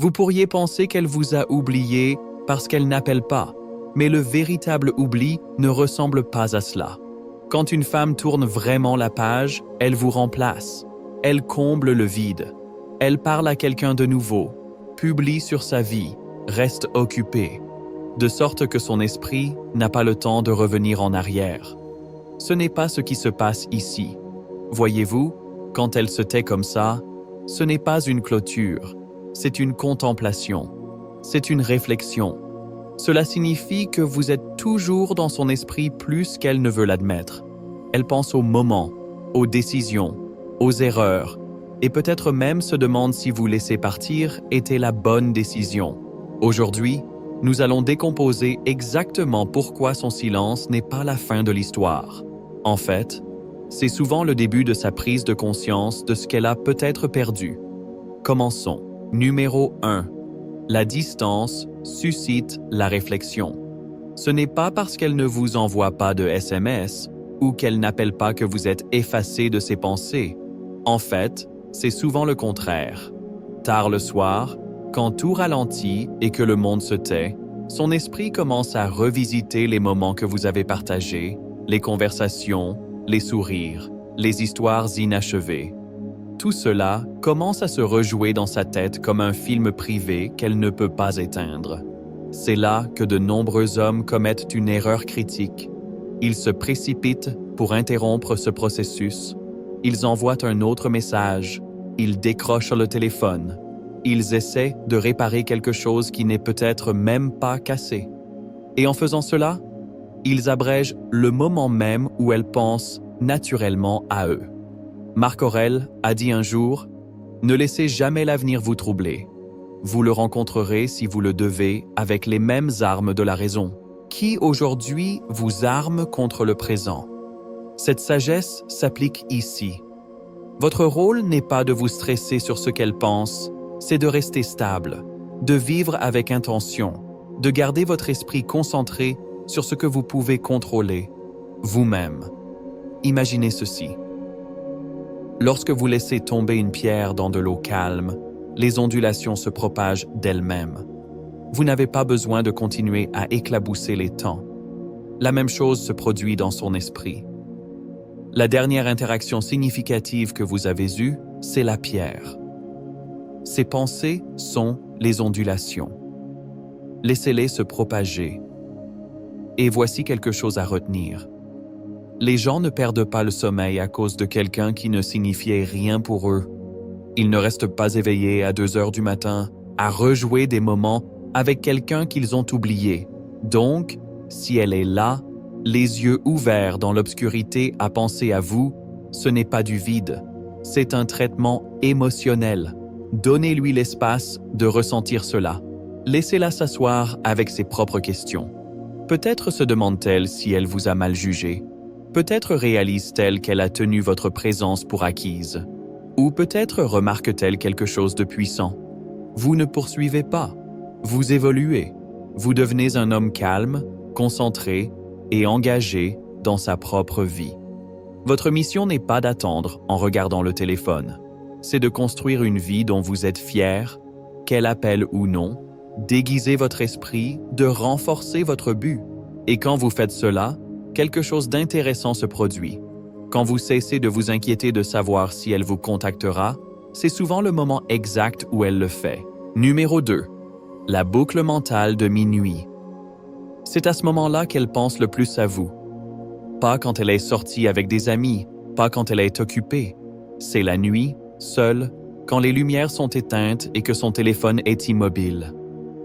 Vous pourriez penser qu'elle vous a oublié parce qu'elle n'appelle pas, mais le véritable oubli ne ressemble pas à cela. Quand une femme tourne vraiment la page, elle vous remplace. Elle comble le vide. Elle parle à quelqu'un de nouveau, publie sur sa vie, reste occupée, de sorte que son esprit n'a pas le temps de revenir en arrière. Ce n'est pas ce qui se passe ici. Voyez-vous, quand elle se tait comme ça, ce n'est pas une clôture, c'est une contemplation, c'est une réflexion. Cela signifie que vous êtes toujours dans son esprit plus qu'elle ne veut l'admettre. Elle pense aux moments, aux décisions, aux erreurs, et peut-être même se demande si vous laisser partir était la bonne décision. Aujourd'hui, nous allons décomposer exactement pourquoi son silence n'est pas la fin de l'histoire. En fait, c'est souvent le début de sa prise de conscience de ce qu'elle a peut-être perdu. Commençons. Numéro 1. La distance suscite la réflexion. Ce n'est pas parce qu'elle ne vous envoie pas de SMS ou qu'elle n'appelle pas que vous êtes effacé de ses pensées. En fait, c'est souvent le contraire. Tard le soir, quand tout ralentit et que le monde se tait, son esprit commence à revisiter les moments que vous avez partagés, les conversations, les sourires, les histoires inachevées. Tout cela commence à se rejouer dans sa tête comme un film privé qu'elle ne peut pas éteindre. C'est là que de nombreux hommes commettent une erreur critique. Ils se précipitent pour interrompre ce processus. Ils envoient un autre message. Ils décrochent le téléphone. Ils essaient de réparer quelque chose qui n'est peut-être même pas cassé. Et en faisant cela, ils abrègent le moment même où elles pensent naturellement à eux. Marc Aurèle a dit un jour « Ne laissez jamais l'avenir vous troubler. Vous le rencontrerez si vous le devez avec les mêmes armes de la raison, qui aujourd'hui vous arment contre le présent. » Cette sagesse s'applique ici. Votre rôle n'est pas de vous stresser sur ce qu'elle pense, c'est de rester stable, de vivre avec intention, de garder votre esprit concentré sur ce que vous pouvez contrôler, vous-même. Imaginez ceci. Lorsque vous laissez tomber une pierre dans de l'eau calme, les ondulations se propagent d'elles-mêmes. Vous n'avez pas besoin de continuer à éclabousser les temps. La même chose se produit dans son esprit. La dernière interaction significative que vous avez eue, c'est la pierre. Ces pensées sont les ondulations. Laissez-les se propager. Et voici quelque chose à retenir. Les gens ne perdent pas le sommeil à cause de quelqu'un qui ne signifiait rien pour eux. Ils ne restent pas éveillés à 2 heures du matin à rejouer des moments avec quelqu'un qu'ils ont oublié. Donc, si elle est là, les yeux ouverts dans l'obscurité à penser à vous, ce n'est pas du vide. C'est un traitement émotionnel. Donnez-lui l'espace de ressentir cela. Laissez-la s'asseoir avec ses propres questions. Peut-être se demande-t-elle si elle vous a mal jugé. Peut-être réalise-t-elle qu'elle a tenu votre présence pour acquise. Ou peut-être remarque-t-elle quelque chose de puissant. Vous ne poursuivez pas. Vous évoluez. Vous devenez un homme calme, concentré et engagé dans sa propre vie. Votre mission n'est pas d'attendre en regardant le téléphone. C'est de construire une vie dont vous êtes fier, qu'elle appelle ou non, d'aiguiser votre esprit, de renforcer votre but. Et quand vous faites cela, quelque chose d'intéressant se produit. Quand vous cessez de vous inquiéter de savoir si elle vous contactera, c'est souvent le moment exact où elle le fait. Numéro 2. La boucle mentale de minuit. C'est à ce moment-là qu'elle pense le plus à vous. Pas quand elle est sortie avec des amis, pas quand elle est occupée. C'est la nuit, seule, quand les lumières sont éteintes et que son téléphone est immobile.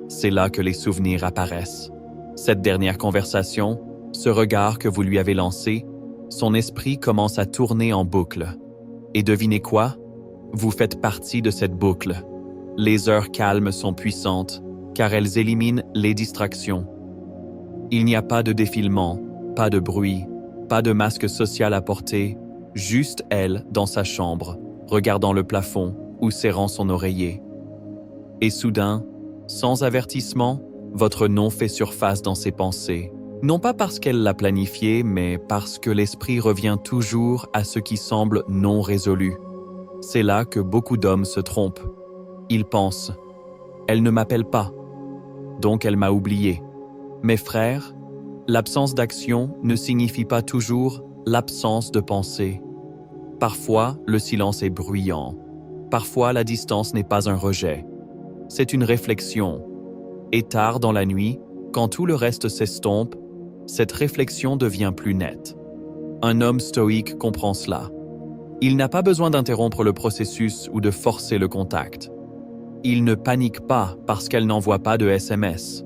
C'est là que les souvenirs apparaissent. Cette dernière conversation, ce regard que vous lui avez lancé, son esprit commence à tourner en boucle. Et devinez quoi? Vous faites partie de cette boucle. Les heures calmes sont puissantes, car elles éliminent les distractions. Il n'y a pas de défilement, pas de bruit, pas de masque social à porter, juste elle dans sa chambre, regardant le plafond ou serrant son oreiller. Et soudain, sans avertissement, votre nom fait surface dans ses pensées. Non pas parce qu'elle l'a planifié, mais parce que l'esprit revient toujours à ce qui semble non résolu. C'est là que beaucoup d'hommes se trompent. Ils pensent Elle ne m'appelle pas. Donc elle m'a oublié. Mes frères, l'absence d'action ne signifie pas toujours l'absence de pensée. Parfois, le silence est bruyant. Parfois, la distance n'est pas un rejet. C'est une réflexion. Et tard dans la nuit, quand tout le reste s'estompe, cette réflexion devient plus nette. Un homme stoïque comprend cela. Il n'a pas besoin d'interrompre le processus ou de forcer le contact. Il ne panique pas parce qu'elle n'envoie pas de SMS.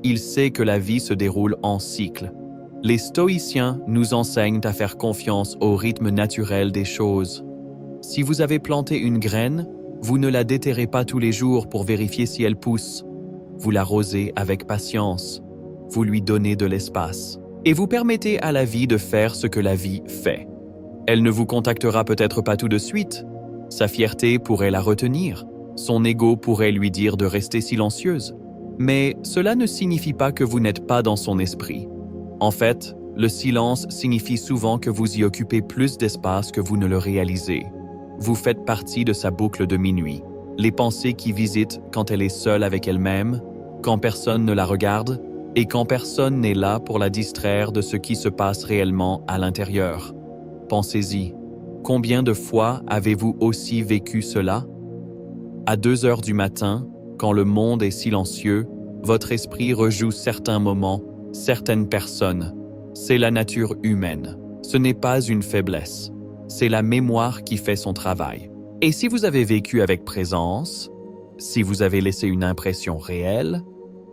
Il sait que la vie se déroule en cycle. Les stoïciens nous enseignent à faire confiance au rythme naturel des choses. Si vous avez planté une graine, vous ne la déterrez pas tous les jours pour vérifier si elle pousse. Vous l'arrosez avec patience. Vous lui donnez de l'espace. Et vous permettez à la vie de faire ce que la vie fait. Elle ne vous contactera peut-être pas tout de suite. Sa fierté pourrait la retenir. Son ego pourrait lui dire de rester silencieuse. Mais cela ne signifie pas que vous n'êtes pas dans son esprit. En fait, le silence signifie souvent que vous y occupez plus d'espace que vous ne le réalisez. Vous faites partie de sa boucle de minuit. Les pensées qui visitent quand elle est seule avec elle-même, quand personne ne la regarde, et quand personne n'est là pour la distraire de ce qui se passe réellement à l'intérieur. Pensez-y. Combien de fois avez-vous aussi vécu cela? À 2 heures du matin, quand le monde est silencieux, votre esprit rejoue certains moments, certaines personnes. C'est la nature humaine. Ce n'est pas une faiblesse. C'est la mémoire qui fait son travail. Et si vous avez vécu avec présence, si vous avez laissé une impression réelle,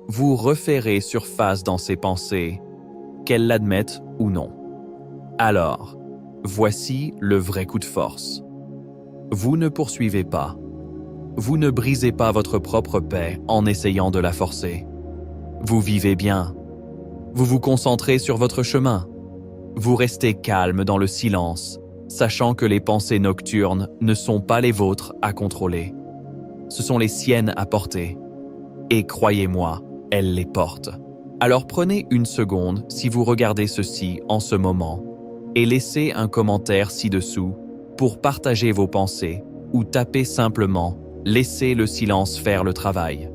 vous referez surface dans ces pensées, qu'elles l'admettent ou non. Alors, voici le vrai coup de force. Vous ne poursuivez pas. Vous ne brisez pas votre propre paix en essayant de la forcer. Vous vivez bien. Vous vous concentrez sur votre chemin. Vous restez calme dans le silence, sachant que les pensées nocturnes ne sont pas les vôtres à contrôler. Ce sont les siennes à porter. Et croyez-moi, elles les portent. Alors prenez une seconde si vous regardez ceci en ce moment et laissez un commentaire ci-dessous pour partager vos pensées ou tapez simplement « Laissez le silence faire le travail ».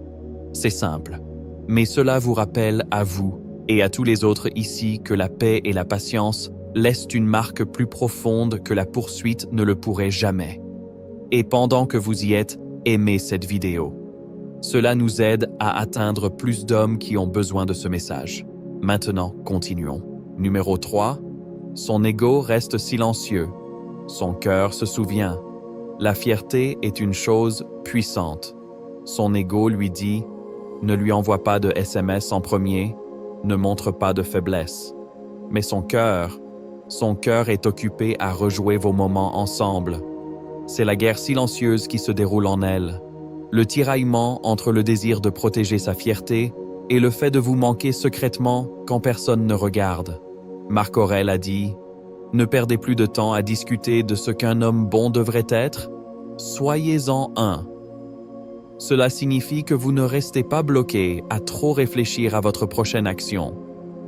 C'est simple, mais cela vous rappelle à vous et à tous les autres ici que la paix et la patience laissent une marque plus profonde que la poursuite ne le pourrait jamais. Et pendant que vous y êtes, aimez cette vidéo. Cela nous aide à atteindre plus d'hommes qui ont besoin de ce message. Maintenant, continuons. Numéro 3. Son ego reste silencieux. Son cœur se souvient. La fierté est une chose puissante. Son ego lui dit « Ne lui envoie pas de SMS en premier, ne montre pas de faiblesse. » Mais son cœur est occupé à rejouer vos moments ensemble. C'est la guerre silencieuse qui se déroule en elle. Le tiraillement entre le désir de protéger sa fierté et le fait de vous manquer secrètement quand personne ne regarde. Marc Aurèle a dit « Ne perdez plus de temps à discuter de ce qu'un homme bon devrait être, soyez-en un. » Cela signifie que vous ne restez pas bloqué à trop réfléchir à votre prochaine action.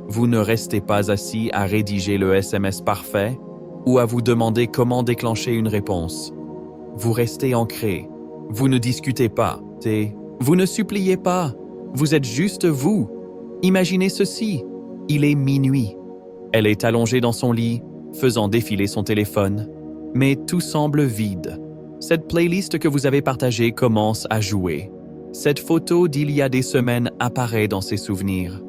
Vous ne restez pas assis à rédiger le SMS parfait ou à vous demander comment déclencher une réponse. Vous restez ancré. Vous ne discutez pas, vous ne suppliez pas, vous êtes juste vous. Imaginez ceci, il est minuit. Elle est allongée dans son lit, faisant défiler son téléphone, mais tout semble vide. Cette playlist que vous avez partagée commence à jouer. Cette photo d'il y a des semaines apparaît dans ses souvenirs.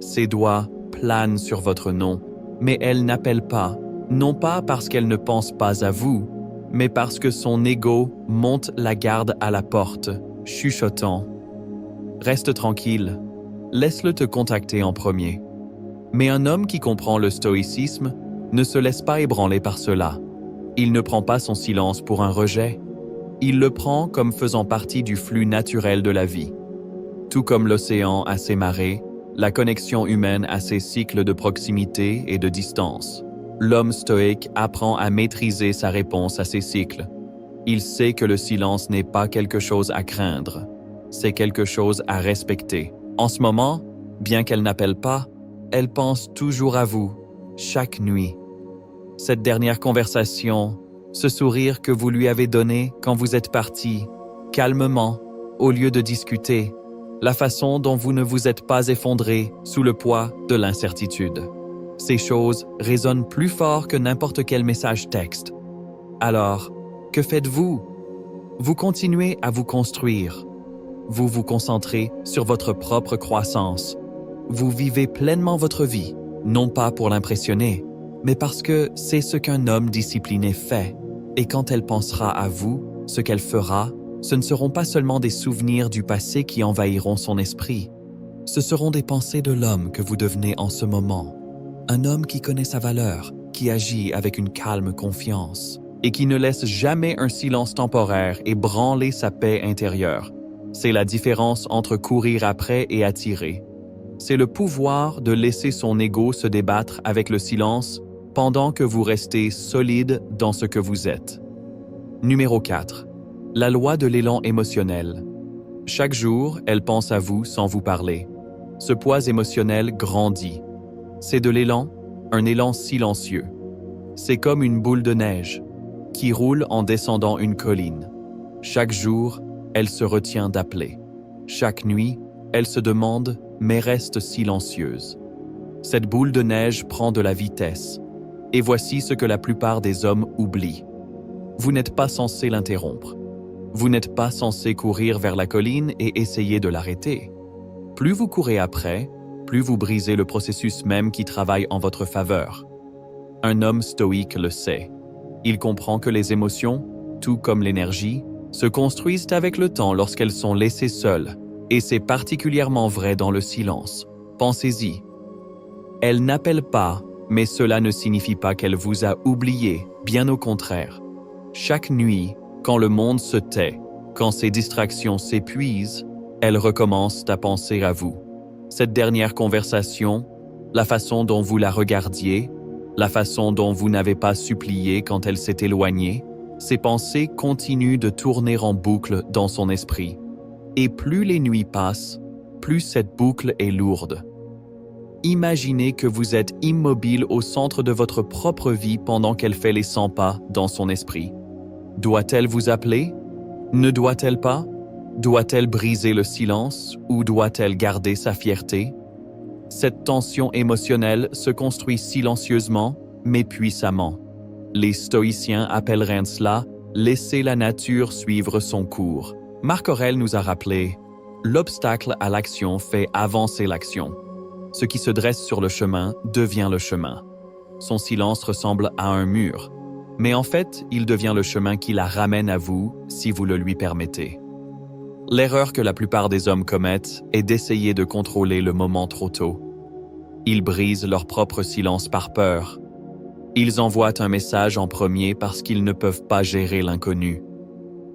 Ses doigts planent sur votre nom, mais elle n'appelle pas, non pas parce qu'elle ne pense pas à vous, mais parce que son ego monte la garde à la porte, chuchotant. Reste tranquille, laisse-le te contacter en premier. Mais un homme qui comprend le stoïcisme ne se laisse pas ébranler par cela. Il ne prend pas son silence pour un rejet. Il le prend comme faisant partie du flux naturel de la vie. Tout comme l'océan a ses marées, la connexion humaine a ses cycles de proximité et de distance. L'homme stoïque apprend à maîtriser sa réponse à ces cycles. Il sait que le silence n'est pas quelque chose à craindre, c'est quelque chose à respecter. En ce moment, bien qu'elle n'appelle pas, elle pense toujours à vous, chaque nuit. Cette dernière conversation, ce sourire que vous lui avez donné quand vous êtes parti, calmement, au lieu de discuter, la façon dont vous ne vous êtes pas effondré sous le poids de l'incertitude. Ces choses résonnent plus fort que n'importe quel message texte. Alors, que faites-vous? Vous continuez à vous construire. Vous vous concentrez sur votre propre croissance. Vous vivez pleinement votre vie, non pas pour l'impressionner, mais parce que c'est ce qu'un homme discipliné fait. Et quand elle pensera à vous, ce qu'elle fera, ce ne seront pas seulement des souvenirs du passé qui envahiront son esprit. Ce seront des pensées de l'homme que vous devenez en ce moment. Un homme qui connaît sa valeur, qui agit avec une calme confiance et qui ne laisse jamais un silence temporaire ébranler sa paix intérieure. C'est la différence entre courir après et attirer. C'est le pouvoir de laisser son ego se débattre avec le silence pendant que vous restez solide dans ce que vous êtes. Numéro 4. La loi de l'élan émotionnel. Chaque jour, elle pense à vous sans vous parler. Ce poids émotionnel grandit. C'est de l'élan, un élan silencieux. C'est comme une boule de neige qui roule en descendant une colline. Chaque jour, elle se retient d'appeler. Chaque nuit, elle se demande, mais reste silencieuse. Cette boule de neige prend de la vitesse. Et voici ce que la plupart des hommes oublient. Vous n'êtes pas censé l'interrompre. Vous n'êtes pas censé courir vers la colline et essayer de l'arrêter. Plus vous courez après, plus vous brisez le processus même qui travaille en votre faveur. Un homme stoïque le sait. Il comprend que les émotions, tout comme l'énergie, se construisent avec le temps lorsqu'elles sont laissées seules, et c'est particulièrement vrai dans le silence. Pensez-y. Elle n'appelle pas, mais cela ne signifie pas qu'elle vous a oublié, bien au contraire. Chaque nuit, quand le monde se tait, quand ses distractions s'épuisent, elle recommence à penser à vous. Cette dernière conversation, la façon dont vous la regardiez, la façon dont vous n'avez pas supplié quand elle s'est éloignée, ces pensées continuent de tourner en boucle dans son esprit. Et plus les nuits passent, plus cette boucle est lourde. Imaginez que vous êtes immobile au centre de votre propre vie pendant qu'elle fait les 100 pas dans son esprit. Doit-elle vous appeler? Ne doit-elle pas? Doit-elle briser le silence ou doit-elle garder sa fierté? Cette tension émotionnelle se construit silencieusement, mais puissamment. Les stoïciens appelleraient cela « laisser la nature suivre son cours ». Marc Aurèle nous a rappelé « l'obstacle à l'action fait avancer l'action ». Ce qui se dresse sur le chemin devient le chemin. Son silence ressemble à un mur, mais en fait, il devient le chemin qui la ramène à vous si vous le lui permettez. L'erreur que la plupart des hommes commettent est d'essayer de contrôler le moment trop tôt. Ils brisent leur propre silence par peur. Ils envoient un message en premier parce qu'ils ne peuvent pas gérer l'inconnu.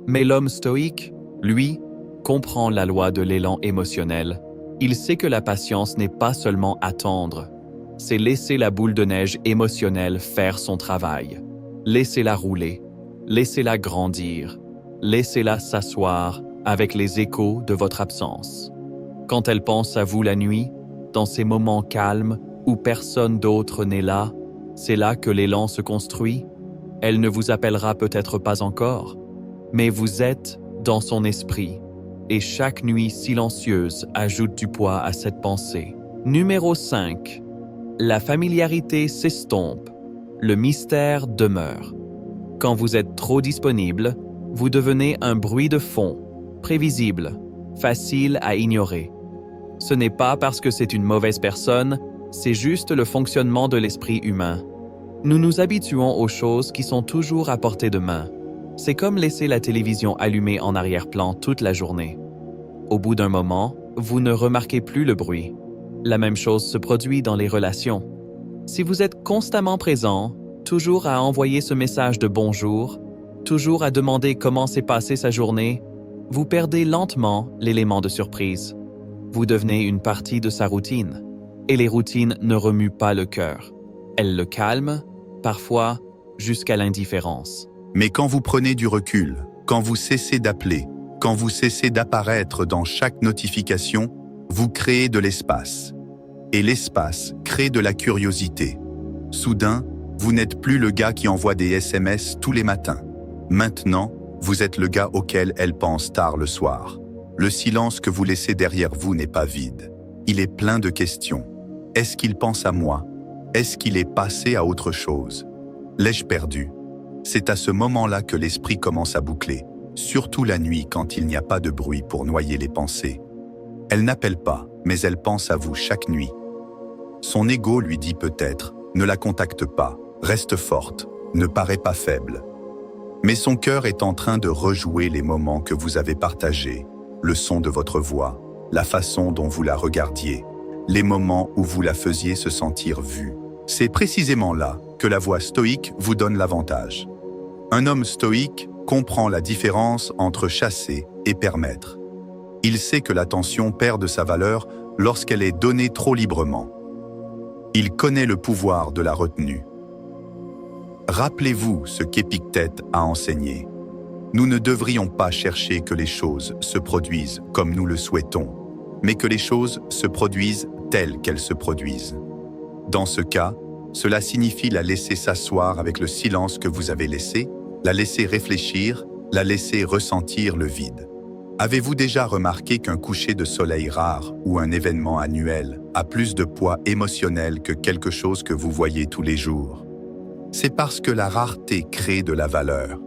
Mais l'homme stoïque, lui, comprend la loi de l'élan émotionnel. Il sait que la patience n'est pas seulement attendre, c'est laisser la boule de neige émotionnelle faire son travail. Laissez-la rouler, laissez-la grandir, laissez-la s'asseoir avec les échos de votre absence. Quand elle pense à vous la nuit, dans ces moments calmes où personne d'autre n'est là, c'est là que l'élan se construit. Elle ne vous appellera peut-être pas encore, mais vous êtes dans son esprit. Et chaque nuit silencieuse ajoute du poids à cette pensée. Numéro 5. La familiarité s'estompe. Le mystère demeure. Quand vous êtes trop disponible, vous devenez un bruit de fond, prévisible, facile à ignorer. Ce n'est pas parce que c'est une mauvaise personne, c'est juste le fonctionnement de l'esprit humain. Nous nous habituons aux choses qui sont toujours à portée de main. C'est comme laisser la télévision allumée en arrière-plan toute la journée. Au bout d'un moment, vous ne remarquez plus le bruit. La même chose se produit dans les relations. Si vous êtes constamment présent, toujours à envoyer ce message de bonjour, toujours à demander comment s'est passée sa journée, vous perdez lentement l'élément de surprise. Vous devenez une partie de sa routine. Et les routines ne remuent pas le cœur. Elles le calment, parfois jusqu'à l'indifférence. Mais quand vous prenez du recul, quand vous cessez d'appeler, quand vous cessez d'apparaître dans chaque notification, vous créez de l'espace. Et l'espace crée de la curiosité. Soudain, vous n'êtes plus le gars qui envoie des SMS tous les matins. Maintenant, vous êtes le gars auquel elle pense tard le soir. Le silence que vous laissez derrière vous n'est pas vide. Il est plein de questions. Est-ce qu'il pense à moi? Est-ce qu'il est passé à autre chose? L'ai-je perdu? C'est à ce moment-là que l'esprit commence à boucler, surtout la nuit quand il n'y a pas de bruit pour noyer les pensées. Elle n'appelle pas, mais elle pense à vous chaque nuit. Son ego lui dit peut-être, ne la contacte pas, reste forte, ne paraît pas faible. Mais son cœur est en train de rejouer les moments que vous avez partagés, le son de votre voix, la façon dont vous la regardiez, les moments où vous la faisiez se sentir vue. C'est précisément là que la voix stoïque vous donne l'avantage. Un homme stoïque comprend la différence entre chasser et permettre. Il sait que l'attention perd de sa valeur lorsqu'elle est donnée trop librement. Il connaît le pouvoir de la retenue. Rappelez-vous ce qu'Épictète a enseigné. Nous ne devrions pas chercher que les choses se produisent comme nous le souhaitons, mais que les choses se produisent telles qu'elles se produisent. Dans ce cas, cela signifie la laisser s'asseoir avec le silence que vous avez laissé, la laisser réfléchir, la laisser ressentir le vide. Avez-vous déjà remarqué qu'un coucher de soleil rare ou un événement annuel a plus de poids émotionnel que quelque chose que vous voyez tous les jours? C'est parce que la rareté crée de la valeur.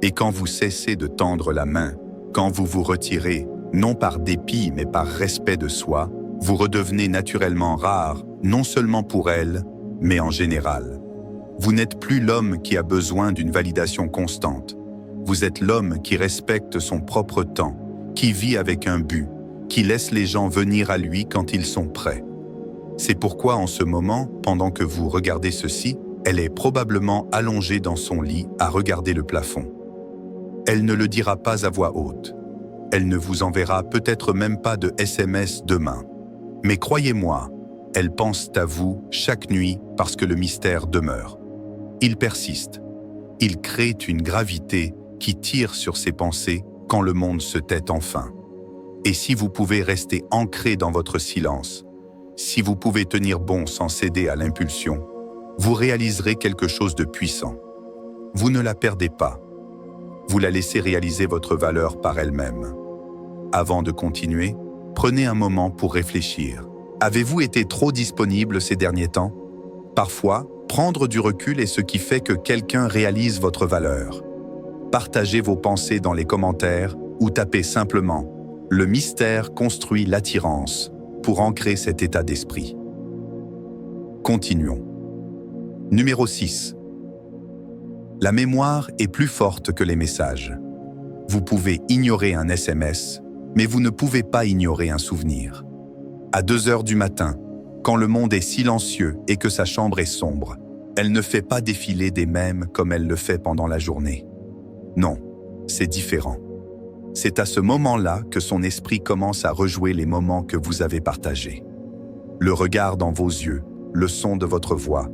Et quand vous cessez de tendre la main, quand vous vous retirez, non par dépit mais par respect de soi, vous redevenez naturellement rare, non seulement pour elle, mais en général. Vous n'êtes plus l'homme qui a besoin d'une validation constante. Vous êtes l'homme qui respecte son propre temps, qui vit avec un but, qui laisse les gens venir à lui quand ils sont prêts. C'est pourquoi en ce moment, pendant que vous regardez ceci, elle est probablement allongée dans son lit à regarder le plafond. Elle ne le dira pas à voix haute. Elle ne vous enverra peut-être même pas de SMS demain. Mais croyez-moi, elle pense à vous chaque nuit parce que le mystère demeure. Il persiste. Il crée une gravité qui tire sur ses pensées quand le monde se tait enfin. Et si vous pouvez rester ancré dans votre silence, si vous pouvez tenir bon sans céder à l'impulsion, vous réaliserez quelque chose de puissant. Vous ne la perdez pas. Vous la laissez réaliser votre valeur par elle-même. Avant de continuer, prenez un moment pour réfléchir. Avez-vous été trop disponible ces derniers temps? Parfois, prendre du recul est ce qui fait que quelqu'un réalise votre valeur. Partagez vos pensées dans les commentaires ou tapez simplement « Le mystère construit l'attirance » pour ancrer cet état d'esprit. Continuons. Numéro 6. La mémoire est plus forte que les messages. Vous pouvez ignorer un SMS, mais vous ne pouvez pas ignorer un souvenir. À 2 heures du matin, quand le monde est silencieux et que sa chambre est sombre, elle ne fait pas défiler des mèmes comme elle le fait pendant la journée. Non, c'est différent. C'est à ce moment-là que son esprit commence à rejouer les moments que vous avez partagés. Le regard dans vos yeux, le son de votre voix,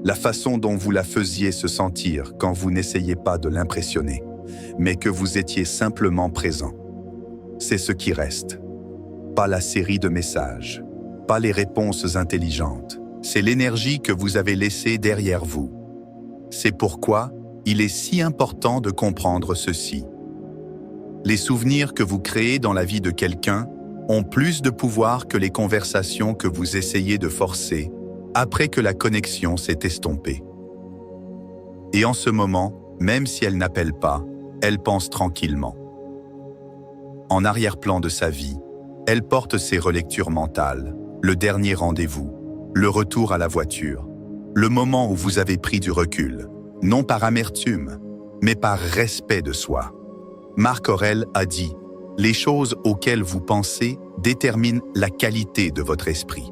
la façon dont vous la faisiez se sentir quand vous n'essayez pas de l'impressionner, mais que vous étiez simplement présent. C'est ce qui reste. Pas la série de messages, pas les réponses intelligentes. C'est l'énergie que vous avez laissée derrière vous. C'est pourquoi il est si important de comprendre ceci. Les souvenirs que vous créez dans la vie de quelqu'un ont plus de pouvoir que les conversations que vous essayez de forcer après que la connexion s'est estompée. Et en ce moment, même si elle n'appelle pas, elle pense tranquillement. En arrière-plan de sa vie, elle porte ses relectures mentales, le dernier rendez-vous, le retour à la voiture, le moment où vous avez pris du recul, non par amertume, mais par respect de soi. Marc Aurèle a dit « Les choses auxquelles vous pensez déterminent la qualité de votre esprit.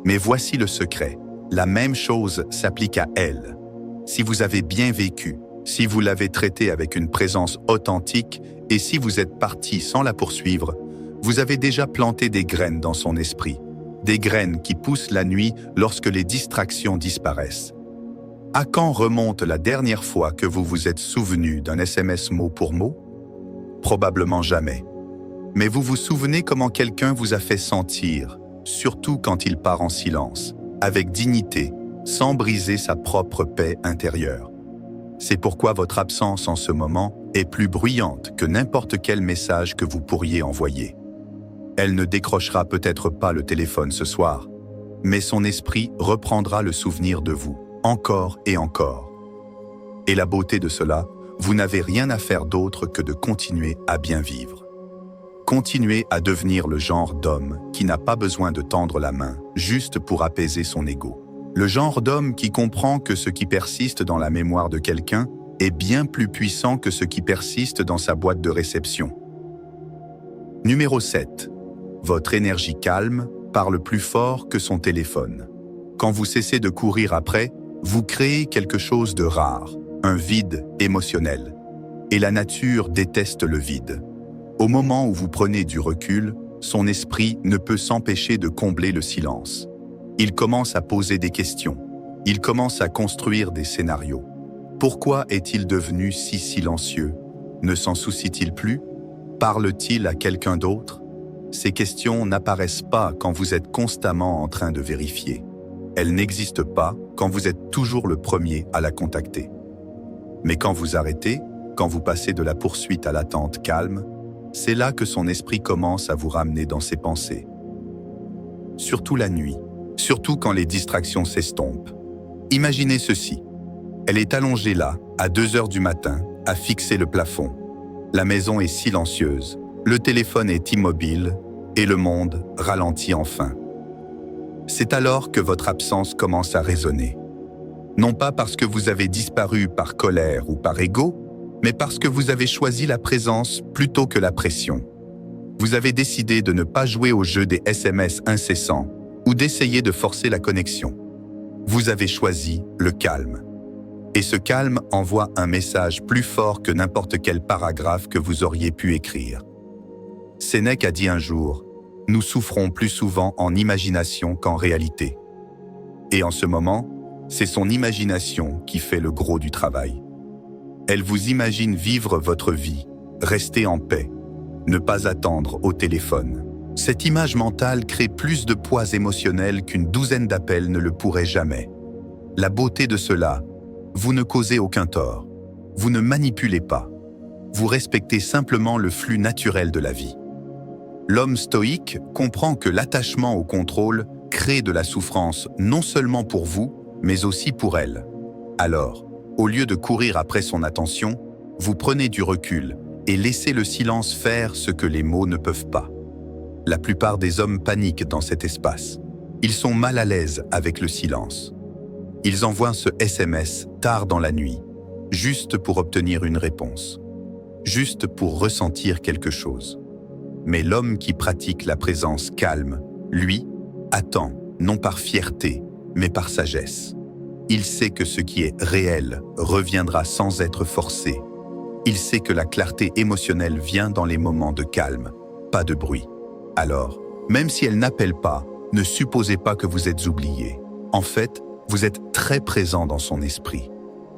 Mais voici le secret, la même chose s'applique à elle. Si vous avez bien vécu, si vous l'avez traitée avec une présence authentique et si vous êtes parti sans la poursuivre, vous avez déjà planté des graines dans son esprit, des graines qui poussent la nuit lorsque les distractions disparaissent. À quand remonte la dernière fois que vous vous êtes souvenu d'un SMS mot pour mot? Probablement jamais. Mais vous vous souvenez comment quelqu'un vous a fait sentir, surtout quand il part en silence, avec dignité, sans briser sa propre paix intérieure. C'est pourquoi votre absence en ce moment est plus bruyante que n'importe quel message que vous pourriez envoyer. Elle ne décrochera peut-être pas le téléphone ce soir, mais son esprit reprendra le souvenir de vous, encore et encore. Et la beauté de cela, vous n'avez rien à faire d'autre que de continuer à bien vivre. Continuez à devenir le genre d'homme qui n'a pas besoin de tendre la main juste pour apaiser son ego. Le genre d'homme qui comprend que ce qui persiste dans la mémoire de quelqu'un est bien plus puissant que ce qui persiste dans sa boîte de réception. Numéro 7. Votre énergie calme parle plus fort que son téléphone. Quand vous cessez de courir après, vous créez quelque chose de rare, un vide émotionnel. Et la nature déteste le vide. Au moment où vous prenez du recul, son esprit ne peut s'empêcher de combler le silence. Il commence à poser des questions. Il commence à construire des scénarios. Pourquoi est-il devenu si silencieux? Ne s'en soucie-t-il plus? Parle-t-il à quelqu'un d'autre? Ces questions n'apparaissent pas quand vous êtes constamment en train de vérifier. Elles n'existent pas quand vous êtes toujours le premier à la contacter. Mais quand vous arrêtez, quand vous passez de la poursuite à l'attente calme, c'est là que son esprit commence à vous ramener dans ses pensées. Surtout la nuit, surtout quand les distractions s'estompent. Imaginez ceci. Elle est allongée là, à 2 heures du matin, à fixer le plafond. La maison est silencieuse, le téléphone est immobile et le monde ralentit enfin. C'est alors que votre absence commence à résonner. Non pas parce que vous avez disparu par colère ou par ego, mais parce que vous avez choisi la présence plutôt que la pression. Vous avez décidé de ne pas jouer au jeu des SMS incessants ou d'essayer de forcer la connexion. Vous avez choisi le calme. Et ce calme envoie un message plus fort que n'importe quel paragraphe que vous auriez pu écrire. Sénèque a dit un jour, « Nous souffrons plus souvent en imagination qu'en réalité. » Et en ce moment, c'est son imagination qui fait le gros du travail. Elle vous imagine vivre votre vie, rester en paix, ne pas attendre au téléphone. Cette image mentale crée plus de poids émotionnel qu'une douzaine d'appels ne le pourraient jamais. La beauté de cela, vous ne causez aucun tort, vous ne manipulez pas, vous respectez simplement le flux naturel de la vie. L'homme stoïque comprend que l'attachement au contrôle crée de la souffrance non seulement pour vous, mais aussi pour elle. Alors, au lieu de courir après son attention, vous prenez du recul et laissez le silence faire ce que les mots ne peuvent pas. La plupart des hommes paniquent dans cet espace. Ils sont mal à l'aise avec le silence. Ils envoient ce SMS tard dans la nuit, juste pour obtenir une réponse, juste pour ressentir quelque chose. Mais l'homme qui pratique la présence calme, lui, attend, non par fierté, mais par sagesse. Il sait que ce qui est réel reviendra sans être forcé. Il sait que la clarté émotionnelle vient dans les moments de calme, pas de bruit. Alors, même si elle n'appelle pas, ne supposez pas que vous êtes oublié. En fait, vous êtes très présent dans son esprit.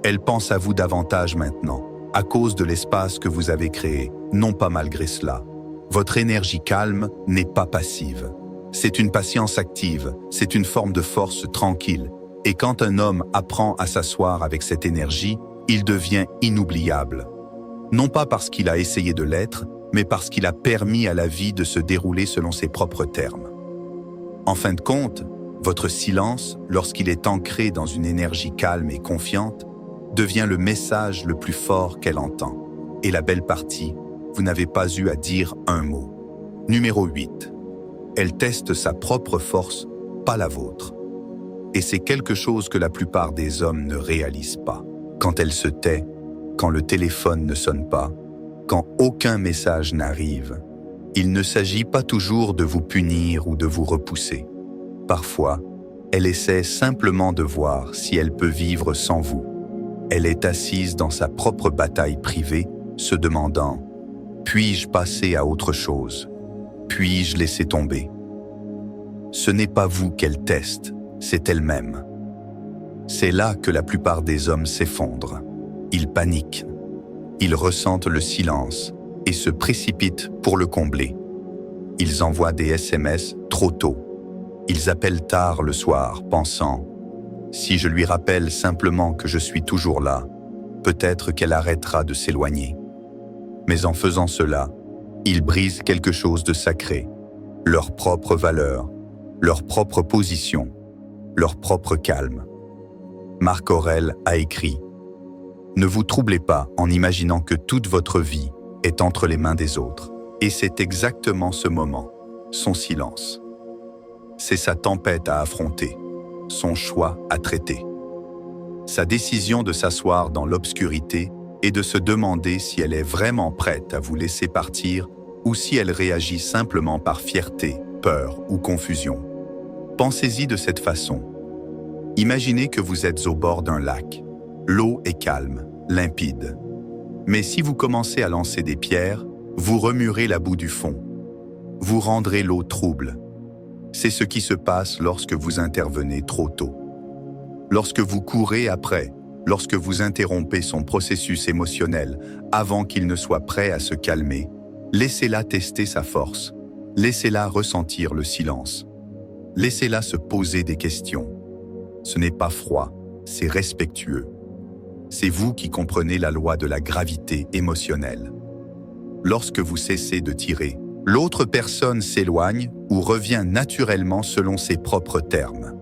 Elle pense à vous davantage maintenant, à cause de l'espace que vous avez créé, non pas malgré cela. Votre énergie calme n'est pas passive. C'est une patience active, c'est une forme de force tranquille. Et quand un homme apprend à s'asseoir avec cette énergie, il devient inoubliable. Non pas parce qu'il a essayé de l'être, mais parce qu'il a permis à la vie de se dérouler selon ses propres termes. En fin de compte, votre silence, lorsqu'il est ancré dans une énergie calme et confiante, devient le message le plus fort qu'elle entend. Et la belle partie, vous n'avez pas eu à dire un mot. Numéro 8. Elle teste sa propre force, pas la vôtre. Et c'est quelque chose que la plupart des hommes ne réalisent pas. Quand elle se tait, quand le téléphone ne sonne pas, quand aucun message n'arrive, il ne s'agit pas toujours de vous punir ou de vous repousser. Parfois, elle essaie simplement de voir si elle peut vivre sans vous. Elle est assise dans sa propre bataille privée, se demandant « Puis-je passer à autre chose? Puis-je laisser tomber ?» Ce n'est pas vous qu'elle teste, c'est elle-même. C'est là que la plupart des hommes s'effondrent. Ils paniquent. Ils ressentent le silence et se précipitent pour le combler. Ils envoient des SMS trop tôt. Ils appellent tard le soir, pensant « Si je lui rappelle simplement que je suis toujours là, peut-être qu'elle arrêtera de s'éloigner. » Mais en faisant cela, ils brisent quelque chose de sacré. leur propre valeur, leur propre position, leur propre calme. Marc Aurèle a écrit « Ne vous troublez pas en imaginant que toute votre vie est entre les mains des autres. » Et c'est exactement ce moment, son silence. C'est sa tempête à affronter, son choix à traiter. Sa décision de s'asseoir dans l'obscurité et de se demander si elle est vraiment prête à vous laisser partir ou si elle réagit simplement par fierté, peur ou confusion. Pensez-y de cette façon. Imaginez que vous êtes au bord d'un lac. L'eau est calme, limpide. Mais si vous commencez à lancer des pierres, vous remuerez la boue du fond. Vous rendrez l'eau trouble. C'est ce qui se passe lorsque vous intervenez trop tôt. Lorsque vous courez après, lorsque vous interrompez son processus émotionnel avant qu'il ne soit prêt à se calmer, laissez-la tester sa force. Laissez-la ressentir le silence. Laissez-la se poser des questions. Ce n'est pas froid, c'est respectueux. C'est vous qui comprenez la loi de la gravité émotionnelle. Lorsque vous cessez de tirer, l'autre personne s'éloigne ou revient naturellement selon ses propres termes.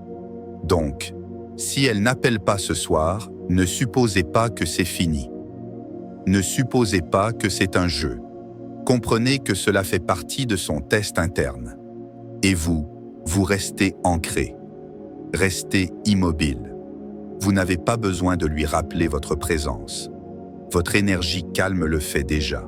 Donc, si elle n'appelle pas ce soir, ne supposez pas que c'est fini. Ne supposez pas que c'est un jeu. Comprenez que cela fait partie de son test interne. Et vous restez ancré. Restez immobile. Vous n'avez pas besoin de lui rappeler votre présence. Votre énergie calme le fait déjà.